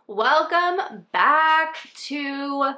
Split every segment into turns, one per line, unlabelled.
Welcome back to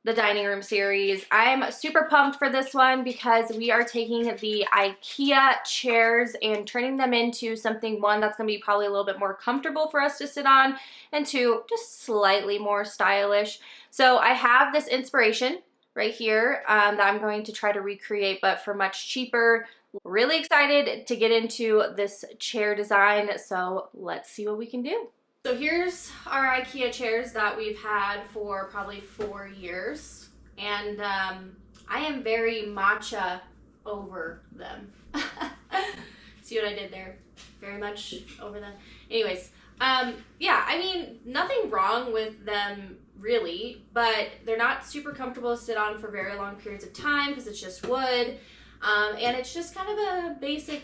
the dining room series. I'm super pumped for this one because we are taking the Ikea chairs and turning them into something, one, that's going to be probably a little bit more comfortable for us to sit on, and two, just slightly more stylish. So I have this inspiration right here that I'm going to try to recreate, but for much cheaper. Really excited to get into this chair design, so let's see what we can do. So here's our Ikea chairs that we've had for probably 4 years, and I am very matcha over them. See what I did there? Very much over them. Anyways, yeah, I mean, nothing wrong with them really, but they're not super comfortable to sit on for very long periods of time because it's just wood, and it's just kind of a basic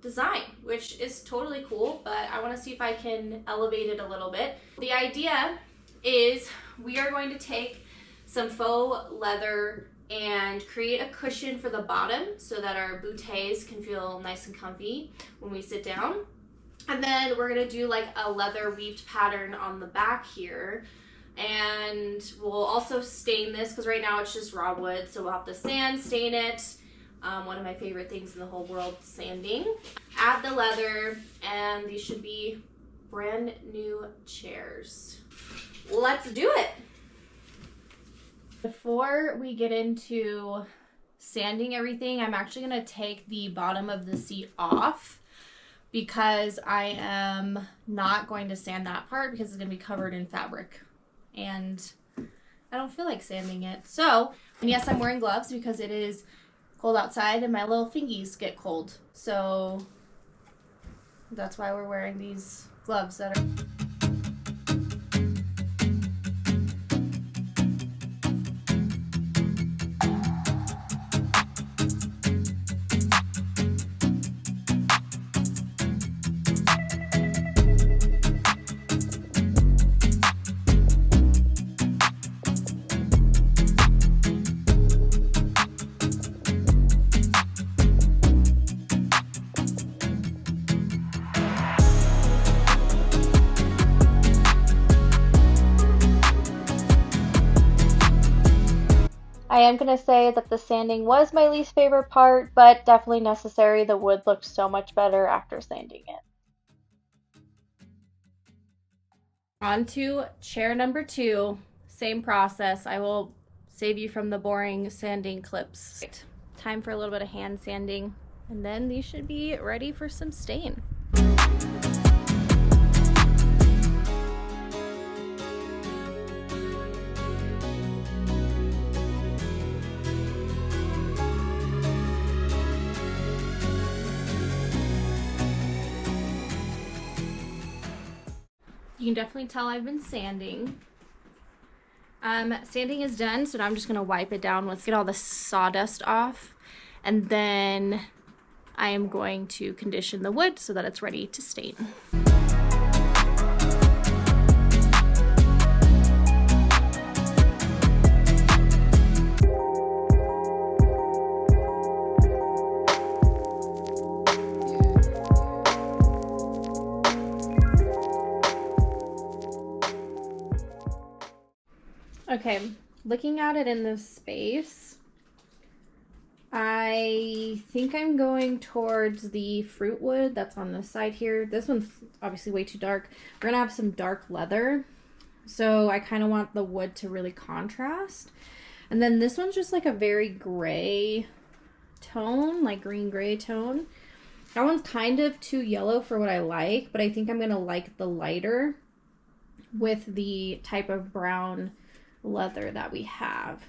design, which is totally cool, but I want to see if I can elevate it a little bit. The idea is we are going to take some faux leather and create a cushion for the bottom so that our bouteilles can feel nice and comfy when we sit down. And then we're going to do like a leather weaved pattern on the back here. And we'll also stain this because right now it's just raw wood, so we'll have to stain it. One of my favorite things in the whole world, sanding. Add the leather, and these should be brand new chairs. Let's do it! Before we get into sanding everything, I'm actually going to take the bottom of the seat off because I am not going to sand that part because it's going to be covered in fabric. And I don't feel like sanding it. So, and yes, I'm wearing gloves because it is cold outside and my little fingies get cold, so that's why we're wearing these gloves that are I am going to say that the sanding was my least favorite part, but definitely necessary. The wood looked so much better after sanding it. On to chair number 2. Same process. I will save you from the boring sanding clips. Right. Time for a little bit of hand sanding, and then these should be ready for some stain. You can definitely tell I've been sanding. Sanding is done, so now I'm just gonna wipe it down. Let's get all the sawdust off. And then I am going to condition the wood so that it's ready to stain. Okay, looking at it in this space, I think I'm going towards the fruitwood that's on this side here. This one's obviously way too dark. We're gonna have some dark leather, so I kind of want the wood to really contrast. And then this one's just like a very gray tone, like green gray tone. That one's kind of too yellow for what I like, but I think I'm gonna like the lighter with the type of brown leather that we have.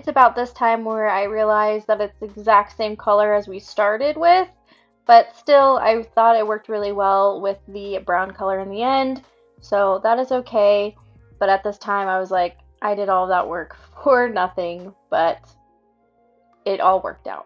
About this time where I realized that it's the exact same color as we started with, but still I thought it worked really well with the brown color in the end, so that is okay.
but at this time I was like, I did all that work for nothing, but it all worked out.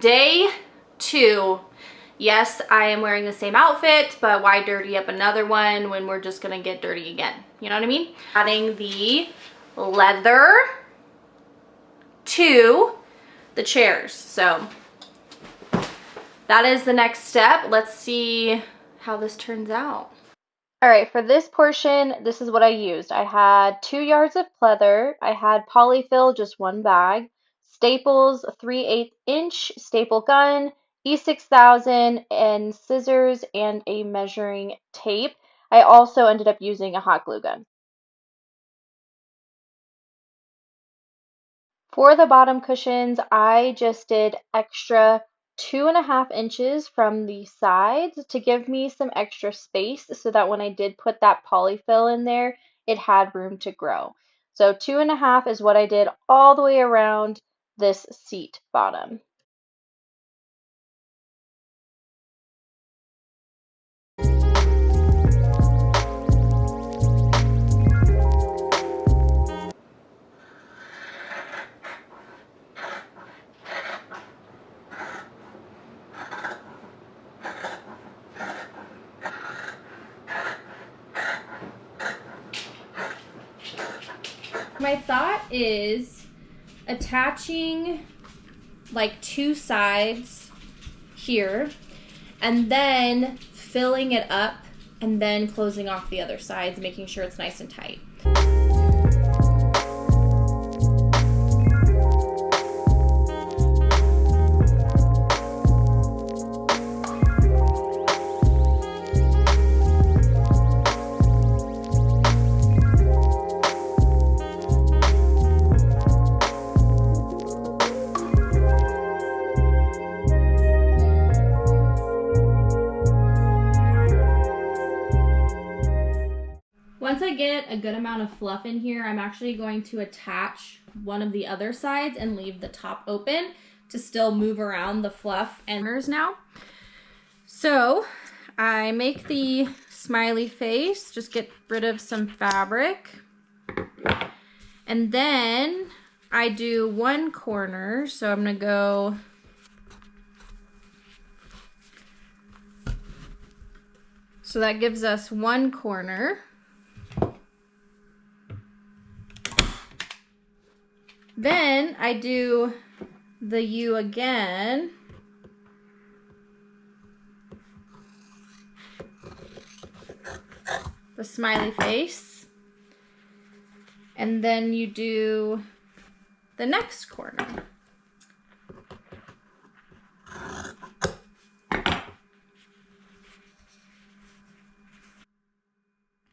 Day 2. Yes, I am wearing the same outfit, but why dirty up another one when we're just gonna get dirty again? You know what I mean? Adding the leather to the chairs. So that is the next step. Let's see how this turns out.
All right, for this portion, this is what I used. I had 2 yards of pleather, I had polyfill, just 1 bag, staples, a 3/8-inch staple gun, E6000, and scissors and a measuring tape. I also ended up using a hot glue gun. For the bottom cushions, I just did extra 2.5 inches from the sides to give me some extra space so that when I did put that polyfill in there, it had room to grow. So 2.5 is what I did all the way around this seat bottom.
My thought is attaching like 2 sides here and then filling it up and then closing off the other sides, making sure it's nice and tight. Once I get a good amount of fluff in here, I'm actually going to attach one of the other sides and leave the top open to still move around the fluff and corners now. So I make the smiley face, just get rid of some fabric. And then I do one corner, so I'm gonna go so that gives us one corner. Then I do the U again. The smiley face. And then you do the next corner.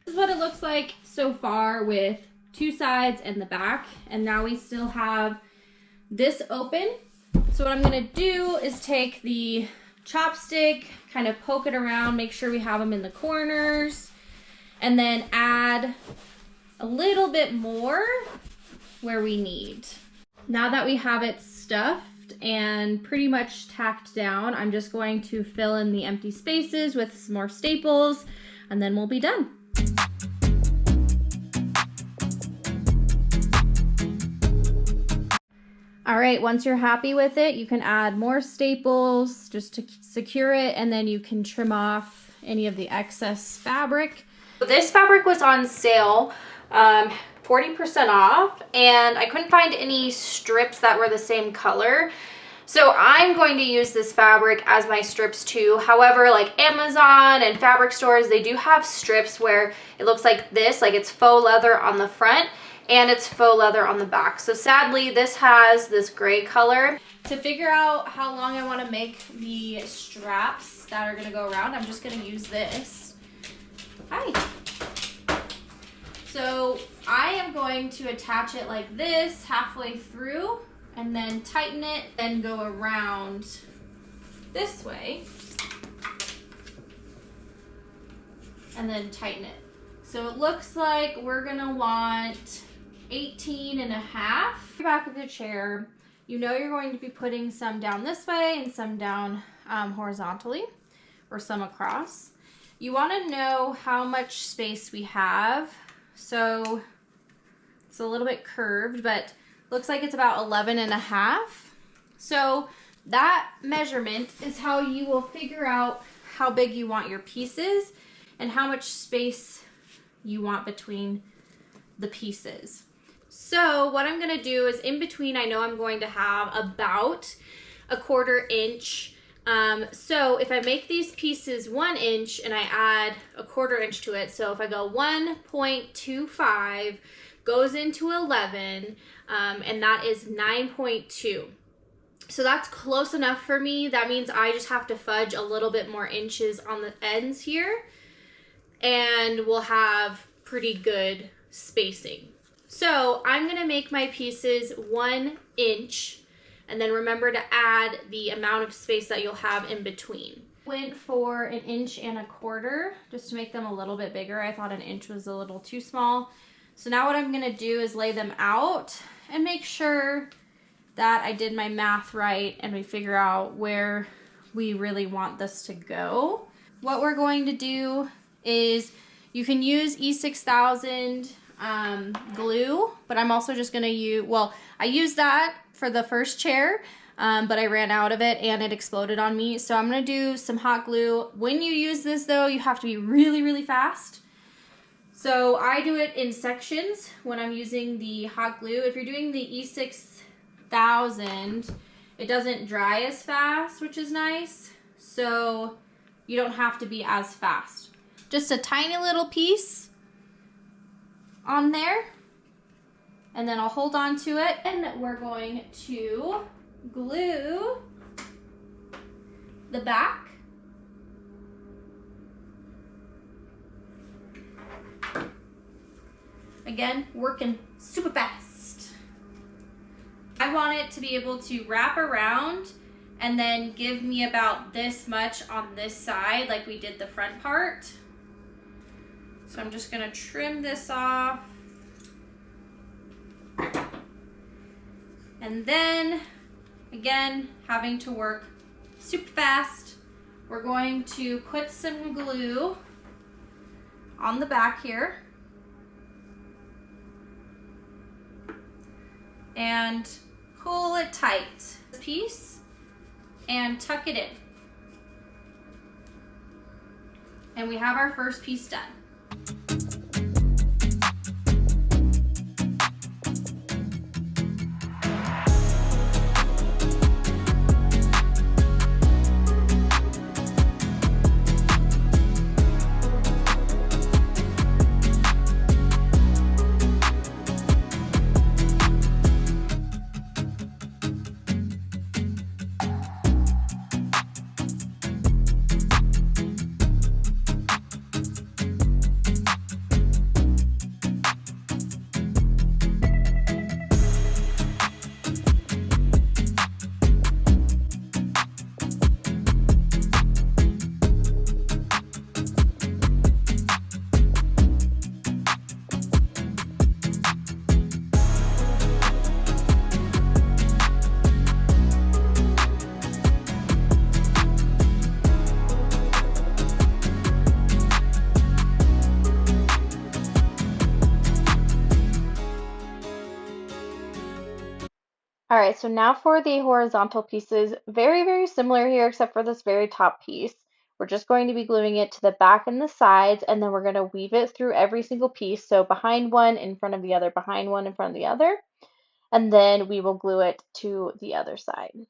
This is what it looks like so far with 2 sides and the back, and now we still have this open. So what I'm gonna do is take the chopstick, kind of poke it around, make sure we have them in the corners, and then add a little bit more where we need. Now that we have it stuffed and pretty much tacked down, I'm just going to fill in the empty spaces with some more staples, and then we'll be done. All right, once you're happy with it, you can add more staples just to secure it, and then you can trim off any of the excess fabric. This fabric was on sale, 40% off, and I couldn't find any strips that were the same color. So I'm going to use this fabric as my strips too. However, like Amazon and fabric stores, they do have strips where it looks like this, like it's faux leather on the front, and it's faux leather on the back. So sadly, this has this gray color. To figure out how long I want to make the straps that are going to go around, I'm just going to use this. Hi. So I am going to attach it like this halfway through and then tighten it, then go around this way and then tighten it. So it looks like we're gonna want 18.5. Back of the chair, you know you're going to be putting some down this way and some down horizontally, or some across. You want to know how much space we have. So it's a little bit curved, but looks like it's about 11.5. So that measurement is how you will figure out how big you want your pieces and how much space you want between the pieces. So what I'm going to do is in between, I know I'm going to have about 1/4 inch. So if I make these pieces 1 inch and I add 1/4 inch to it, so if I go 1.25 goes into 11, and that is 9.2. So that's close enough for me. That means I just have to fudge a little bit more inches on the ends here, and we'll have pretty good spacing. So I'm gonna make my pieces 1 inch, and then remember to add the amount of space that you'll have in between. Went for 1.25 inches just to make them a little bit bigger. I thought 1 inch was a little too small. So now what I'm gonna do is lay them out and make sure that I did my math right and we figure out where we really want this to go. What we're going to do is, you can use E6000 glue, but I'm also just gonna use, well, I used that for the first chair, but I ran out of it and it exploded on me. So I'm gonna do some hot glue. When you use this though, you have to be really, really fast. So I do it in sections when I'm using the hot glue. If you're doing the E6000, it doesn't dry as fast, which is nice. So you don't have to be as fast. Just a tiny little piece on there, and then I'll hold on to it, and we're going to glue the back. Again, working super fast. I want it to be able to wrap around and then give me about this much on this side, like we did the front part. So I'm just gonna trim this off. And then, again, having to work super fast, we're going to put some glue on the back here. And pull it tight, this piece, and tuck it in. And we have our first piece done.
All right, so now for the horizontal pieces, very, very similar here, except for this very top piece. We're just going to be gluing it to the back and the sides, and then we're going to weave it through every single piece. So behind one, in front of the other, behind one, in front of the other. And then we will glue it to the other side.